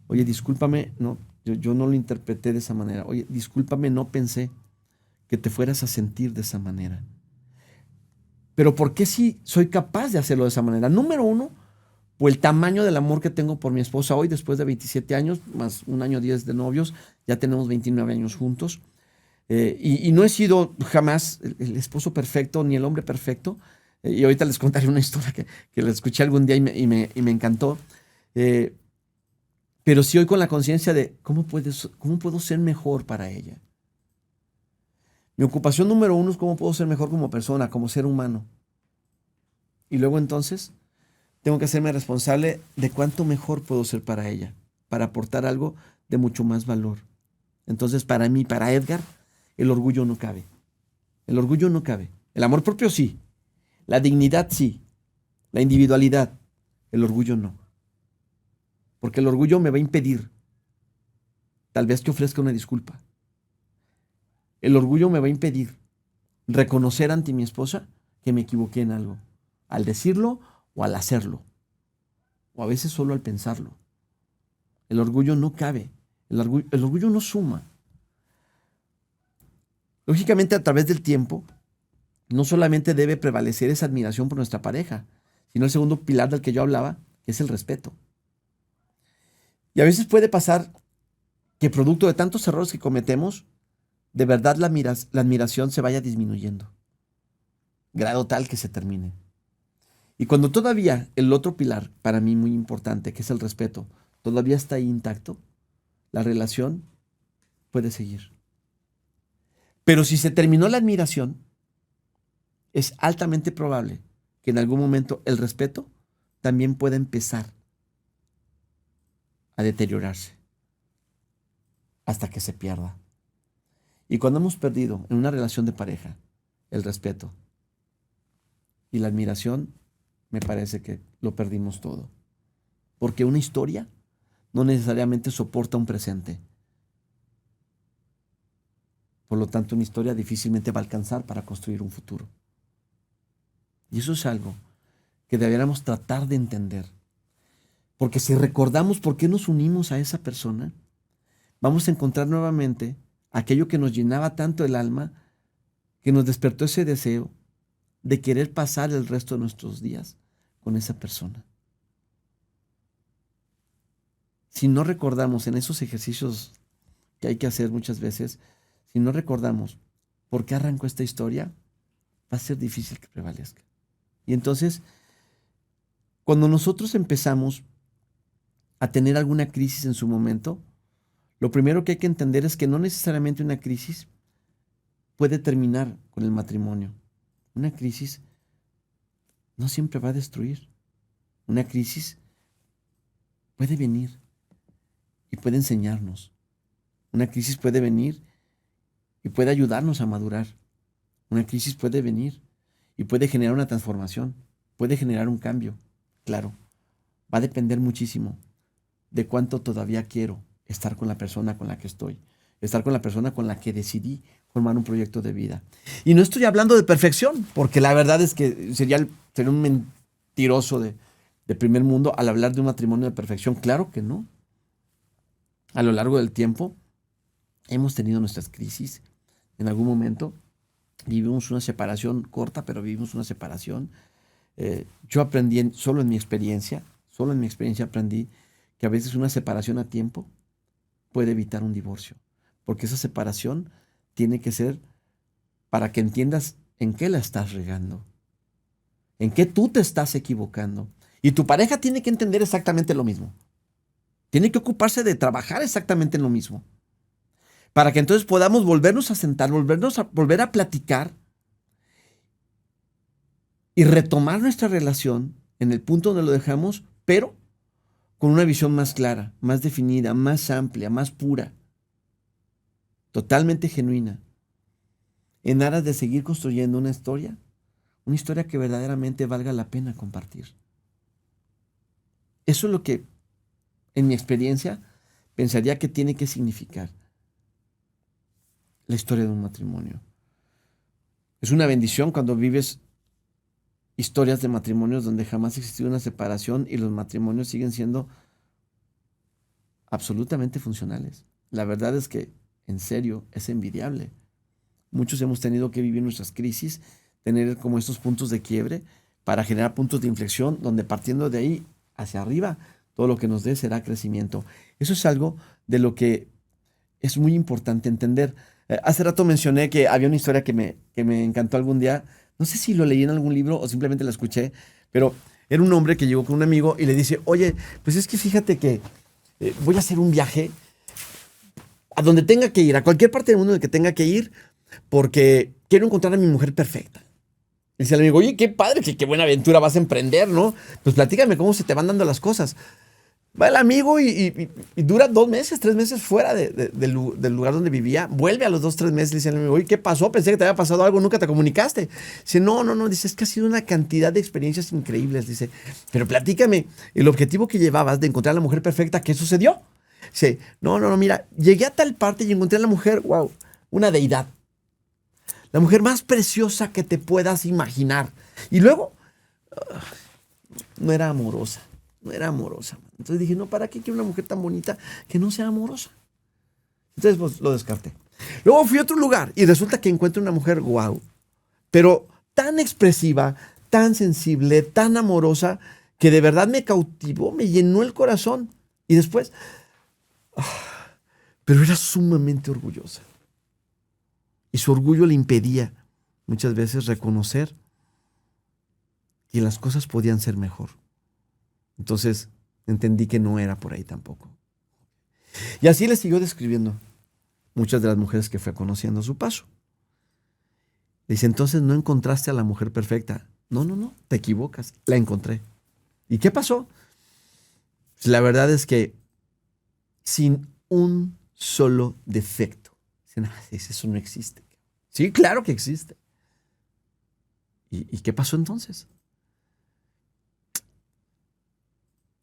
Oye, discúlpame, no, yo no lo interpreté de esa manera. Oye, discúlpame, no pensé que te fueras a sentir de esa manera. Pero ¿por qué sí soy capaz de hacerlo de esa manera? Número uno, por el tamaño del amor que tengo por mi esposa hoy, después de 27 años, más un año 10 de novios, ya tenemos 29 años juntos. Y no he sido jamás el esposo perfecto ni el hombre perfecto. Y ahorita les contaré una historia que la escuché algún día y me encantó. Pero sí hoy con la conciencia de cómo puedo ser mejor para ella. Mi ocupación número uno es cómo puedo ser mejor como persona, como ser humano. Y luego entonces tengo que hacerme responsable de cuánto mejor puedo ser para ella, para aportar algo de mucho más valor. Entonces para mí, para Edgar, el orgullo no cabe. El orgullo no cabe. El amor propio sí. La dignidad sí, la individualidad, El orgullo no. Porque el orgullo me va a impedir, tal vez, que ofrezca una disculpa. El orgullo me va a impedir reconocer ante mi esposa que me equivoqué en algo, al decirlo o al hacerlo, o a veces solo al pensarlo. El orgullo no cabe, el orgullo no suma. Lógicamente, a través del tiempo, no solamente debe prevalecer esa admiración por nuestra pareja, sino el segundo pilar del que yo hablaba, que es el respeto. Y a veces puede pasar que producto de tantos errores que cometemos, de verdad la admiración se vaya disminuyendo, grado tal que se termine. Y cuando todavía el otro pilar, para mí muy importante, que es el respeto, todavía está ahí intacto, la relación puede seguir. Pero si se terminó la admiración, es altamente probable que en algún momento el respeto también pueda empezar a deteriorarse hasta que se pierda. Y cuando hemos perdido en una relación de pareja el respeto y la admiración, me parece que lo perdimos todo. Porque una historia no necesariamente soporta un presente. Por lo tanto, una historia difícilmente va a alcanzar para construir un futuro. Y eso es algo que deberíamos tratar de entender. Porque si recordamos por qué nos unimos a esa persona, vamos a encontrar nuevamente aquello que nos llenaba tanto el alma, que nos despertó ese deseo de querer pasar el resto de nuestros días con esa persona. Si no recordamos en esos ejercicios que hay que hacer muchas veces, si no recordamos por qué arrancó esta historia, va a ser difícil que prevalezca. Y entonces, cuando nosotros empezamos a tener alguna crisis en su momento, lo primero que hay que entender es que no necesariamente una crisis puede terminar con el matrimonio. Una crisis no siempre va a destruir. Una crisis puede venir y puede enseñarnos. Una crisis puede venir y puede ayudarnos a madurar. Una crisis puede venir y puede generar una transformación, puede generar un cambio. Claro, va a depender muchísimo de cuánto todavía quiero estar con la persona con la que estoy, estar con la persona con la que decidí formar un proyecto de vida. Y no estoy hablando de perfección, porque la verdad es que sería un mentiroso de primer mundo al hablar de un matrimonio de perfección. Claro que no. A lo largo del tiempo hemos tenido nuestras crisis. En algún momento vivimos una separación corta, pero vivimos una separación. Yo aprendí solo en mi experiencia aprendí que a veces una separación a tiempo puede evitar un divorcio, porque esa separación tiene que ser para que entiendas en qué la estás regando, en qué tú te estás equivocando. Y tu pareja tiene que entender exactamente lo mismo. Tiene que ocuparse de trabajar exactamente en lo mismo, para que entonces podamos volvernos a sentar, volver a platicar y retomar nuestra relación en el punto donde lo dejamos, pero con una visión más clara, más definida, más amplia, más pura, totalmente genuina, en aras de seguir construyendo una historia que verdaderamente valga la pena compartir. Eso es lo que, en mi experiencia, pensaría que tiene que significar la historia de un matrimonio. Es una bendición cuando vives historias de matrimonios donde jamás ha existido una separación y los matrimonios siguen siendo absolutamente funcionales. La verdad es que, en serio, es envidiable. Muchos hemos tenido que vivir nuestras crisis, tener como estos puntos de quiebre para generar puntos de inflexión donde, partiendo de ahí hacia arriba, todo lo que nos dé será crecimiento. Eso es algo de lo que es muy importante entender. Hace rato mencioné que había una historia que me encantó algún día. No sé si lo leí en algún libro o simplemente la escuché, pero era un hombre que llegó con un amigo y le dice: oye, pues es que fíjate que voy a hacer un viaje a donde tenga que ir, a cualquier parte del mundo en el que tenga que ir, porque quiero encontrar a mi mujer perfecta. Y dice el amigo: oye, qué padre, qué buena aventura vas a emprender, ¿no? Pues platícame cómo se te van dando las cosas. Va el amigo y dura 2 meses, 3 meses fuera del lugar donde vivía. Vuelve a los 2, 3 meses. Le dice al amigo, oye, ¿qué pasó? Pensé que te había pasado algo, nunca te comunicaste. Dice, no. Dice, es que ha sido una cantidad de experiencias increíbles. Dice, pero platícame, el objetivo que llevabas de encontrar a la mujer perfecta, ¿qué sucedió? Dice, no, mira, llegué a tal parte y encontré a la mujer, wow, una deidad. La mujer más preciosa que te puedas imaginar. Y luego, no era amorosa. No era amorosa. Entonces dije, no, ¿para qué quiero una mujer tan bonita que no sea amorosa? Entonces pues, lo descarté. Luego fui a otro lugar y resulta que encuentro una mujer guau, pero tan expresiva, tan sensible, tan amorosa, que de verdad me cautivó, me llenó el corazón. Y después, pero era sumamente orgullosa. Y su orgullo le impedía muchas veces reconocer que las cosas podían ser mejor. Entonces entendí que no era por ahí tampoco. Y así le siguió describiendo muchas de las mujeres que fue conociendo a su paso. Dice, entonces no encontraste a la mujer perfecta. No, te equivocas, la encontré. ¿Y qué pasó? Pues la verdad es que sin un solo defecto. Dicen, eso no existe. Sí, claro que existe. ¿Y qué pasó entonces?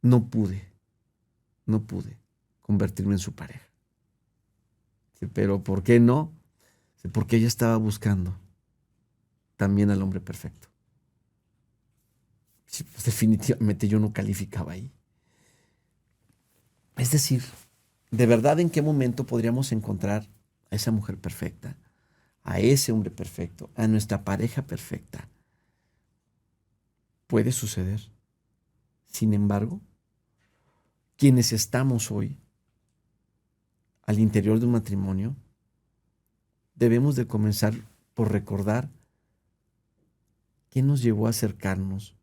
No pude convertirme en su pareja. Pero ¿por qué no? Porque ella estaba buscando también al hombre perfecto. Pues definitivamente yo no calificaba ahí. Es decir, ¿de verdad en qué momento podríamos encontrar a esa mujer perfecta, a ese hombre perfecto, a nuestra pareja perfecta? Puede suceder. Sin embargo, quienes estamos hoy al interior de un matrimonio, debemos de comenzar por recordar qué nos llevó a acercarnos,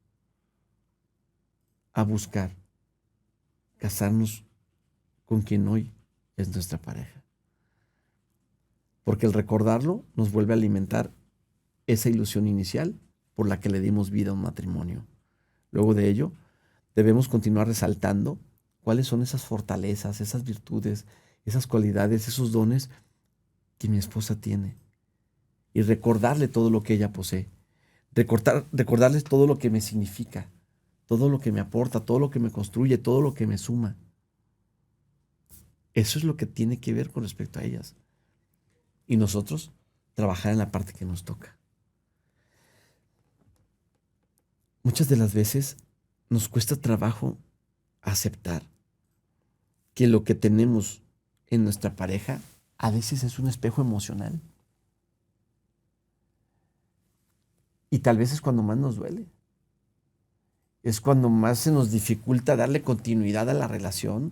a buscar, casarnos con quien hoy es nuestra pareja. Porque el recordarlo nos vuelve a alimentar esa ilusión inicial por la que le dimos vida a un matrimonio. Luego de ello, debemos continuar resaltando cuáles son esas fortalezas, esas virtudes, esas cualidades, esos dones que mi esposa tiene. Y recordarle todo lo que ella posee. Recordarles todo lo que me significa, todo lo que me aporta, todo lo que me construye, todo lo que me suma. Eso es lo que tiene que ver con respecto a ellas. Y nosotros trabajar en la parte que nos toca. Muchas de las veces nos cuesta trabajo aceptar que lo que tenemos en nuestra pareja a veces es un espejo emocional. Y tal vez es cuando más nos duele. Es cuando más se nos dificulta darle continuidad a la relación.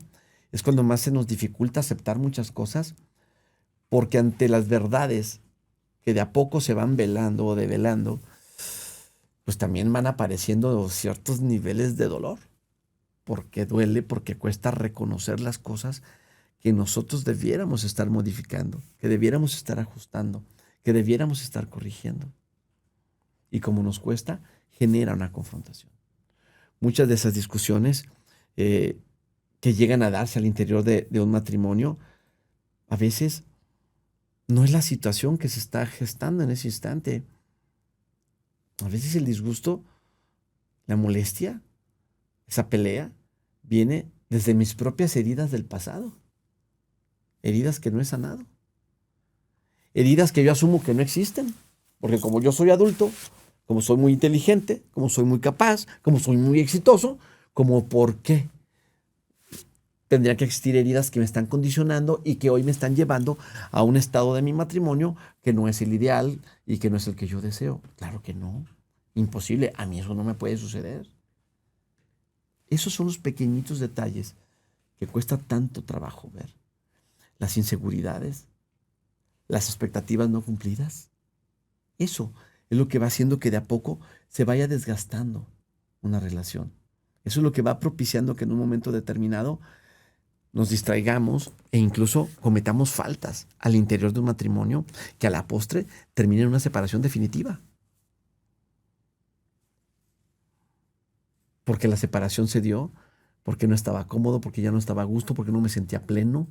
Es cuando más se nos dificulta aceptar muchas cosas. Porque ante las verdades que de a poco se van velando o develando, pues también van apareciendo ciertos niveles de dolor. Porque duele, porque cuesta reconocer las cosas que nosotros debiéramos estar modificando, que debiéramos estar ajustando, que debiéramos estar corrigiendo. Y como nos cuesta, genera una confrontación. Muchas de esas discusiones que llegan a darse al interior de un matrimonio, a veces no es la situación que se está gestando en ese instante. A veces el disgusto, la molestia, esa pelea, viene desde mis propias heridas del pasado. Heridas que no he sanado. Heridas que yo asumo que no existen. Porque como yo soy adulto, como soy muy inteligente, como soy muy capaz, como soy muy exitoso, como por qué tendrían que existir heridas que me están condicionando y que hoy me están llevando a un estado de mi matrimonio que no es el ideal y que no es el que yo deseo. Claro que no. Imposible. A mí eso no me puede suceder. Esos son los pequeñitos detalles que cuesta tanto trabajo ver. Las inseguridades, las expectativas no cumplidas. Eso es lo que va haciendo que de a poco se vaya desgastando una relación. Eso es lo que va propiciando que en un momento determinado nos distraigamos e incluso cometamos faltas al interior de un matrimonio que a la postre termine en una separación definitiva. Porque la separación se dio porque no estaba cómodo, porque ya no estaba a gusto, porque no me sentía pleno.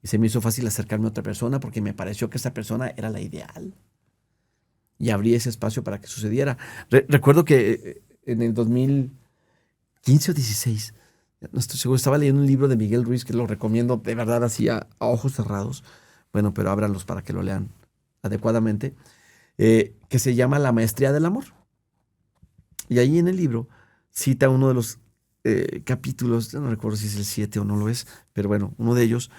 Y se me hizo fácil acercarme a otra persona porque me pareció que esa persona era la ideal. Y abrí ese espacio para que sucediera. Recuerdo que en el 2015 o 16, no estoy seguro, estaba leyendo un libro de Miguel Ruiz que lo recomiendo de verdad así a ojos cerrados. Bueno, pero ábranlos para que lo lean adecuadamente. Que se llama La Maestría del Amor. Y ahí en el libro cita uno de los capítulos, yo no recuerdo si es el 7 o no lo es, pero bueno, uno de ellos,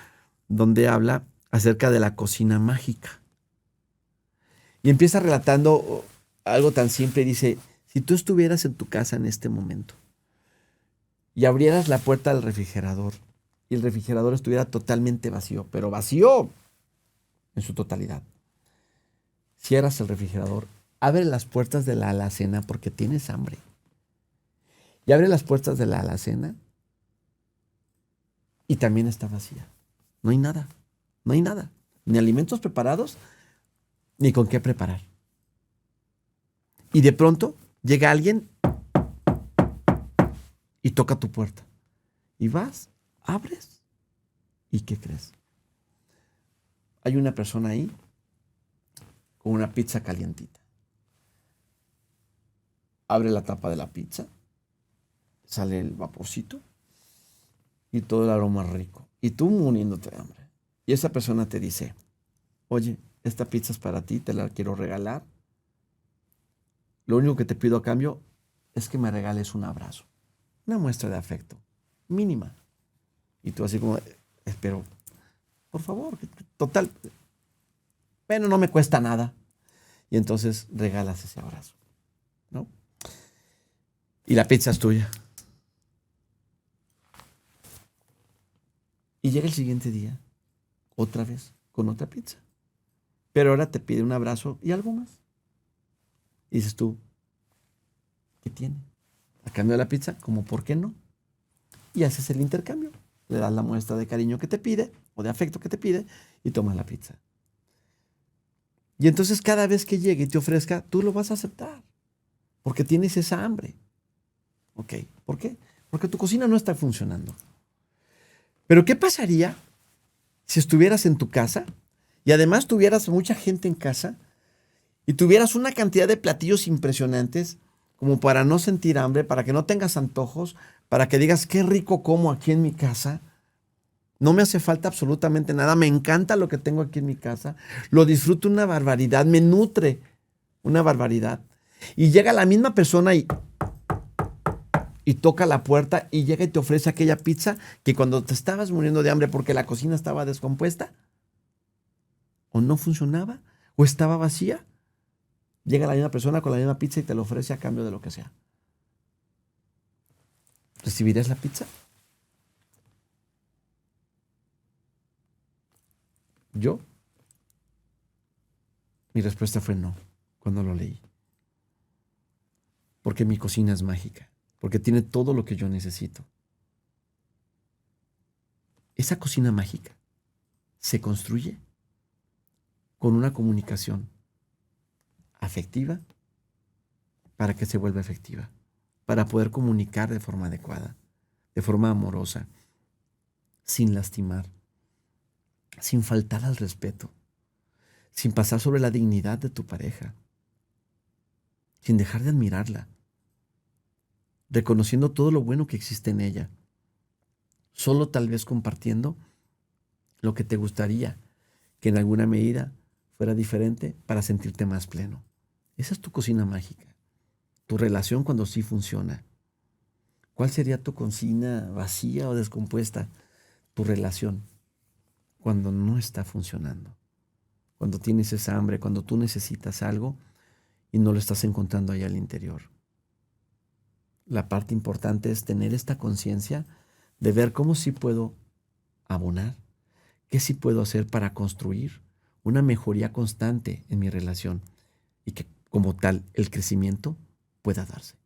donde habla acerca de la cocina mágica. Y empieza relatando algo tan simple. Dice, si tú estuvieras en tu casa en este momento y abrieras la puerta del refrigerador y el refrigerador estuviera totalmente vacío, pero vacío en su totalidad. Cierras el refrigerador, abre las puertas de la alacena porque tienes hambre. Y abre las puertas de la alacena y también está vacía. No hay nada, no hay nada. Ni alimentos preparados, ni con qué preparar. Y de pronto llega alguien y toca tu puerta. Y vas, abres, ¿y qué crees? Hay una persona ahí con una pizza calientita. Abre la tapa de la pizza, sale el vaporcito y todo el aroma rico. Y tú muriéndote de hambre. Y esa persona te dice, oye, esta pizza es para ti, te la quiero regalar. Lo único que te pido a cambio es que me regales un abrazo. Una muestra de afecto, mínima. Y tú así como, espero, por favor, total. Bueno, no me cuesta nada. Y entonces regalas ese abrazo, ¿no? Y la pizza es tuya. Y llega el siguiente día, otra vez, con otra pizza. Pero ahora te pide un abrazo y algo más. Y dices tú, ¿qué tiene? A cambio de la pizza, como por qué no. Y haces el intercambio. Le das la muestra de cariño que te pide, o de afecto que te pide, y tomas la pizza. Y entonces cada vez que llegue y te ofrezca, tú lo vas a aceptar. Porque tienes esa hambre. ¿Ok? ¿Por qué? Porque tu cocina no está funcionando. Pero ¿qué pasaría si estuvieras en tu casa y además tuvieras mucha gente en casa y tuvieras una cantidad de platillos impresionantes como para no sentir hambre, para que no tengas antojos, para que digas qué rico como aquí en mi casa? No me hace falta absolutamente nada, me encanta lo que tengo aquí en mi casa, lo disfruto una barbaridad, me nutre una barbaridad. Y llega la misma persona y toca la puerta y llega y te ofrece aquella pizza que cuando te estabas muriendo de hambre porque la cocina estaba descompuesta, o no funcionaba, o estaba vacía, llega la misma persona con la misma pizza y te lo ofrece a cambio de lo que sea. ¿Recibirías la pizza? Yo, mi respuesta fue no, cuando lo leí. Porque mi cocina es mágica, porque tiene todo lo que yo necesito. Esa cocina mágica se construye con una comunicación afectiva para que se vuelva efectiva, para poder comunicar de forma adecuada, de forma amorosa, sin lastimar, sin faltar al respeto, sin pasar sobre la dignidad de tu pareja, sin dejar de admirarla, reconociendo todo lo bueno que existe en ella, solo tal vez compartiendo lo que te gustaría que en alguna medida fuera diferente para sentirte más pleno. Esa es tu cocina mágica, tu relación cuando sí funciona. ¿Cuál sería tu cocina vacía o descompuesta? Tu relación cuando no está funcionando, cuando tienes esa hambre, cuando tú necesitas algo y no lo estás encontrando ahí al interior. La parte importante es tener esta conciencia de ver cómo sí puedo abonar, qué sí puedo hacer para construir una mejoría constante en mi relación y que como tal el crecimiento pueda darse.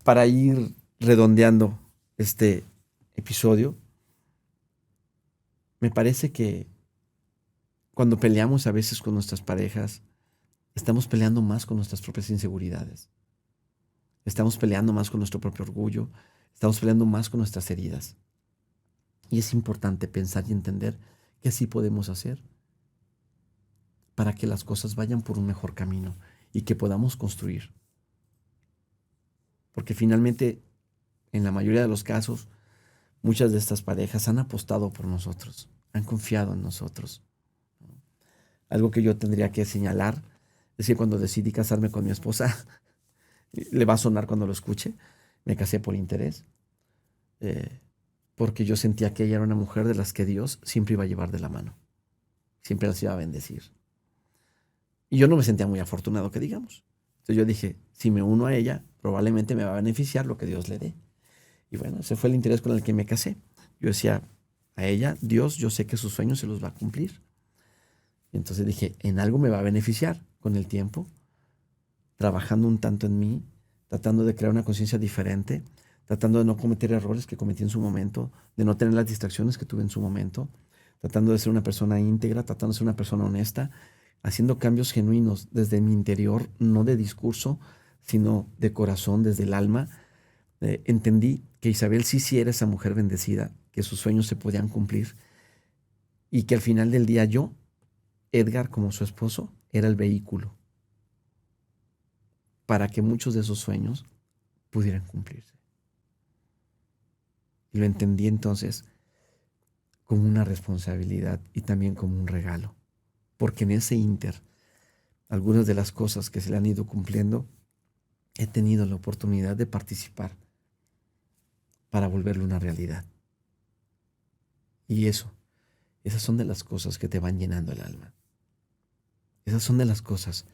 Para ir redondeando este episodio, me parece que cuando peleamos a veces con nuestras parejas, estamos peleando más con nuestras propias inseguridades. Estamos peleando más con nuestro propio orgullo. Estamos peleando más con nuestras heridas. Y es importante pensar y entender que sí podemos hacer para que las cosas vayan por un mejor camino y que podamos construir. Porque finalmente, en la mayoría de los casos, muchas de estas parejas han apostado por nosotros, han confiado en nosotros. Algo que yo tendría que señalar es que cuando decidí casarme con mi esposa, le va a sonar cuando lo escuche, me casé por interés, porque yo sentía que ella era una mujer de las que Dios siempre iba a llevar de la mano, siempre las iba a bendecir. Y yo no me sentía muy afortunado, que digamos. Entonces yo dije, si me uno a ella, probablemente me va a beneficiar lo que Dios le dé. Y bueno, ese fue el interés con el que me casé. Yo decía, a ella, Dios, yo sé que sus sueños se los va a cumplir. Y entonces dije, en algo me va a beneficiar con el tiempo, trabajando un tanto en mí, tratando de crear una conciencia diferente, tratando de no cometer errores que cometí en su momento, de no tener las distracciones que tuve en su momento, tratando de ser una persona íntegra, tratando de ser una persona honesta, haciendo cambios genuinos desde mi interior, no de discurso, sino de corazón, desde el alma. Entendí que Isabel sí era esa mujer bendecida, que sus sueños se podían cumplir y que al final del día yo, Edgar, como su esposo, era el vehículo para que muchos de esos sueños pudieran cumplirse. Y lo entendí entonces como una responsabilidad y también como un regalo, porque en ese ínter, algunas de las cosas que se le han ido cumpliendo, he tenido la oportunidad de participar para volverlo una realidad. Y esas son de las cosas que te van llenando el alma. Esas son de las cosas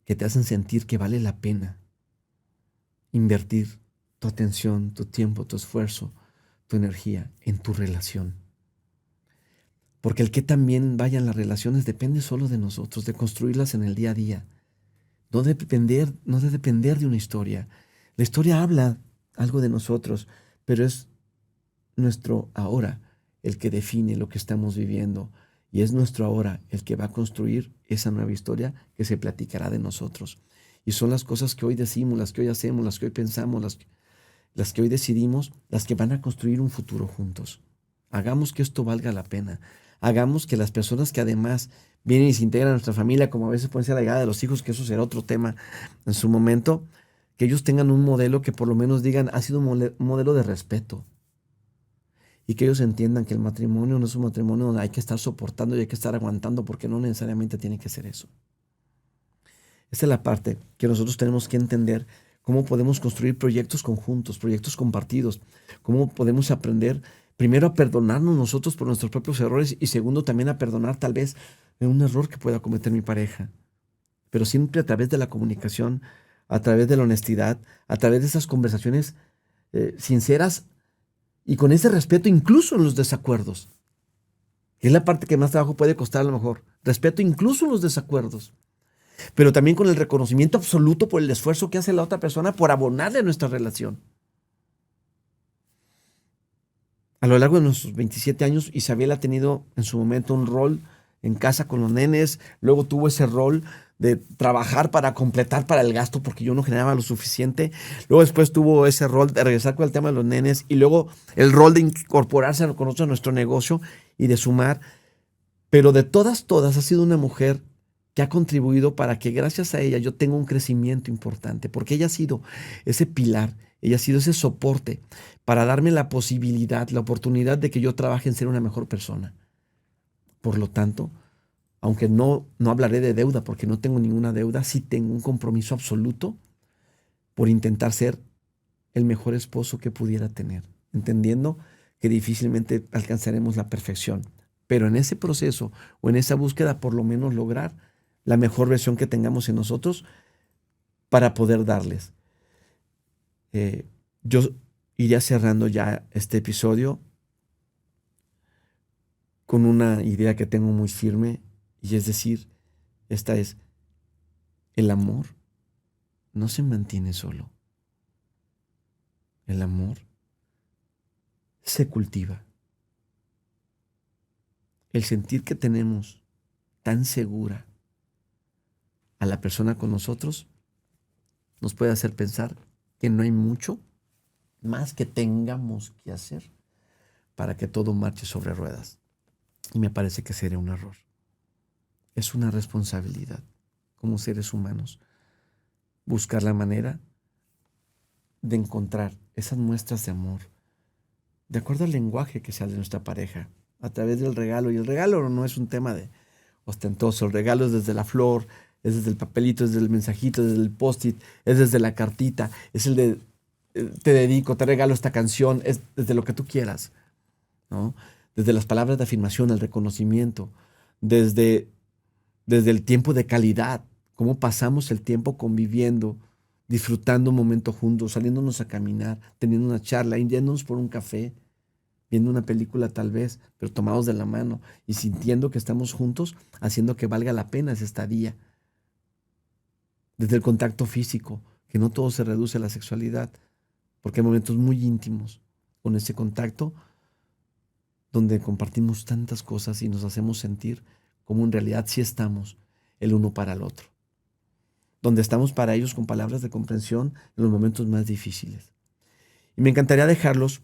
que te hacen sentir que vale la pena invertir tu atención, tu tiempo, tu esfuerzo, tu energía en tu relación. Porque el que también vayan las relaciones depende solo de nosotros, de construirlas en el día a día. No de depender de una historia. La historia habla algo de nosotros, pero es nuestro ahora el que define lo que estamos viviendo. Y es nuestro ahora el que va a construir esa nueva historia que se platicará de nosotros. Y son las cosas que hoy decimos, las que hoy hacemos, las que hoy pensamos, las que hoy decidimos, las que van a construir un futuro juntos. Hagamos que esto valga la pena. Hagamos que las personas que además vienen y se integran a nuestra familia, como a veces puede ser la llegada de los hijos, que eso será otro tema en su momento, que ellos tengan un modelo que por lo menos digan, ha sido un modelo de respeto. Y que ellos entiendan que el matrimonio no es un matrimonio donde hay que estar soportando y hay que estar aguantando, porque no necesariamente tiene que ser eso. Esta es la parte que nosotros tenemos que entender, cómo podemos construir proyectos conjuntos, proyectos compartidos, cómo podemos aprender primero a perdonarnos nosotros por nuestros propios errores y segundo también a perdonar tal vez un error que pueda cometer mi pareja. Pero siempre a través de la comunicación, a través de la honestidad, a través de esas conversaciones sinceras y con ese respeto incluso en los desacuerdos. Que es la parte que más trabajo puede costar a lo mejor. Respeto incluso en los desacuerdos. Pero también con el reconocimiento absoluto por el esfuerzo que hace la otra persona por abonarle a nuestra relación. A lo largo de nuestros 27 años, Isabel ha tenido en su momento un rol en casa con los nenes, luego tuvo ese rol de trabajar para completar para el gasto porque yo no generaba lo suficiente, luego después tuvo ese rol de regresar con el tema de los nenes y luego el rol de incorporarse con nosotros a nuestro negocio y de sumar, pero de todas ha sido una mujer que ha contribuido para que gracias a ella yo tenga un crecimiento importante, porque ella ha sido ese pilar, ella ha sido ese soporte para darme la posibilidad, la oportunidad de que yo trabaje en ser una mejor persona. Por lo tanto, aunque no hablaré de deuda porque no tengo ninguna deuda, sí tengo un compromiso absoluto por intentar ser el mejor esposo que pudiera tener, entendiendo que difícilmente alcanzaremos la perfección, pero en ese proceso o en esa búsqueda por lo menos lograr la mejor versión que tengamos en nosotros para poder darles. Yo iría cerrando ya este episodio con una idea que tengo muy firme, y es decir, esta es: el amor no se mantiene solo. El amor se cultiva. El sentir que tenemos tan segura a la persona con nosotros nos puede hacer pensar que no hay mucho más que tengamos que hacer para que todo marche sobre ruedas. Y me parece que sería un error. Es una responsabilidad como seres humanos buscar la manera de encontrar esas muestras de amor de acuerdo al lenguaje que sale de nuestra pareja, a través del regalo. Y el regalo no es un tema de ostentoso. El regalo es desde la flor, es desde el papelito, es desde el mensajito, es desde el post-it, es desde la cartita, es el de te dedico, te regalo esta canción, es desde lo que tú quieras, ¿no? Desde las palabras de afirmación, el reconocimiento, desde el tiempo de calidad, cómo pasamos el tiempo conviviendo, disfrutando un momento juntos, saliéndonos a caminar, teniendo una charla, yéndonos por un café, viendo una película tal vez, pero tomados de la mano y sintiendo que estamos juntos, haciendo que valga la pena esa estadía. Desde el contacto físico, que no todo se reduce a la sexualidad, porque hay momentos muy íntimos con ese contacto donde compartimos tantas cosas y nos hacemos sentir como en realidad sí estamos el uno para el otro. Donde estamos para ellos con palabras de comprensión en los momentos más difíciles. Y me encantaría dejarlos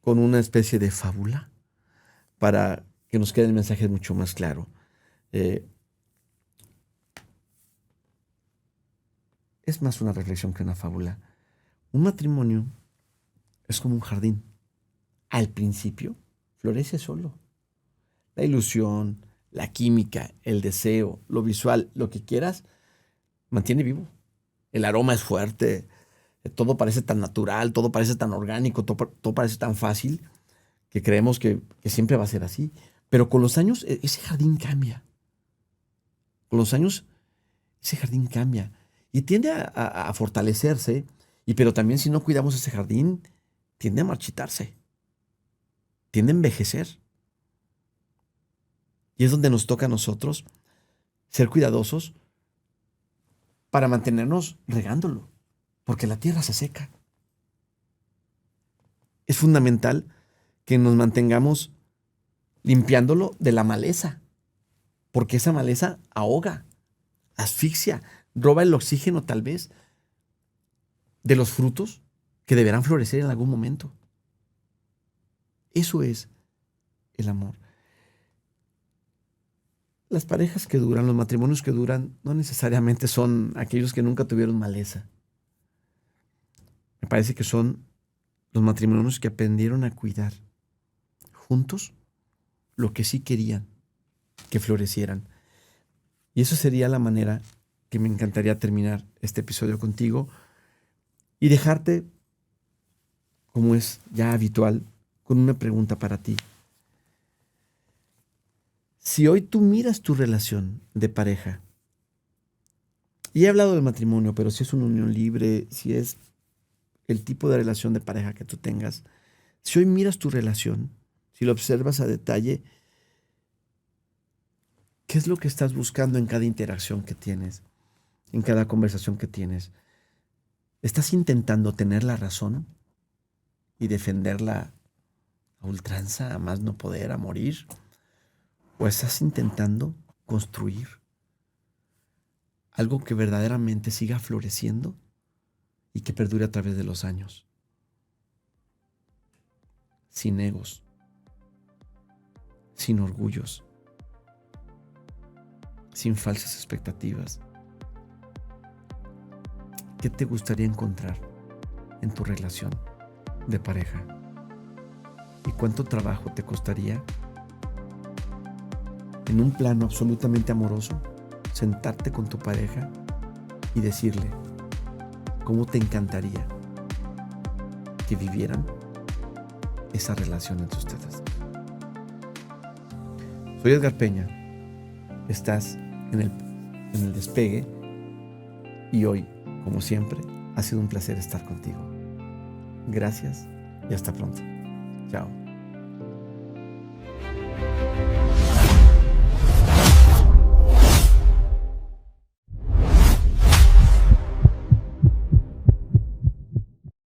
con una especie de fábula para que nos quede el mensaje mucho más claro. Es más una reflexión que una fábula. Un matrimonio es como un jardín. Al principio florece solo. La ilusión, la química, el deseo, lo visual, lo que quieras, mantiene vivo. El aroma es fuerte, todo parece tan natural, todo parece tan orgánico, todo parece tan fácil que creemos que siempre va a ser así. Pero con los años ese jardín cambia. Con los años ese jardín cambia y tiende a fortalecerse, pero también si no cuidamos ese jardín, tiende a marchitarse, tiende a envejecer. Y es donde nos toca a nosotros ser cuidadosos para mantenernos regándolo, porque la tierra se seca. Es fundamental que nos mantengamos limpiándolo de la maleza, porque esa maleza ahoga, asfixia, roba el oxígeno tal vez de los frutos que deberán florecer en algún momento. Eso es el amor. Las parejas que duran, los matrimonios que duran, no necesariamente son aquellos que nunca tuvieron maleza. Me parece que son los matrimonios que aprendieron a cuidar juntos lo que sí querían que florecieran. Y eso sería la manera que me encantaría terminar este episodio contigo y dejarte, como es ya habitual, con una pregunta para ti. Si hoy tú miras tu relación de pareja, y he hablado del matrimonio, pero si es una unión libre, si es el tipo de relación de pareja que tú tengas, si hoy miras tu relación, si lo observas a detalle, ¿qué es lo que estás buscando en cada interacción que tienes, en cada conversación que tienes? ¿Estás intentando tener la razón y defenderla a ultranza, a más no poder, a morir? ¿O estás intentando construir algo que verdaderamente siga floreciendo y que perdure a través de los años? Sin egos, sin orgullos, sin falsas expectativas. ¿Qué te gustaría encontrar en tu relación de pareja? ¿Y cuánto trabajo te costaría, en un plano absolutamente amoroso, sentarte con tu pareja y decirle cómo te encantaría que vivieran esa relación entre ustedes? Soy Edgar Peña. Estás en el despegue y hoy, como siempre, ha sido un placer estar contigo. Gracias y hasta pronto. Chao.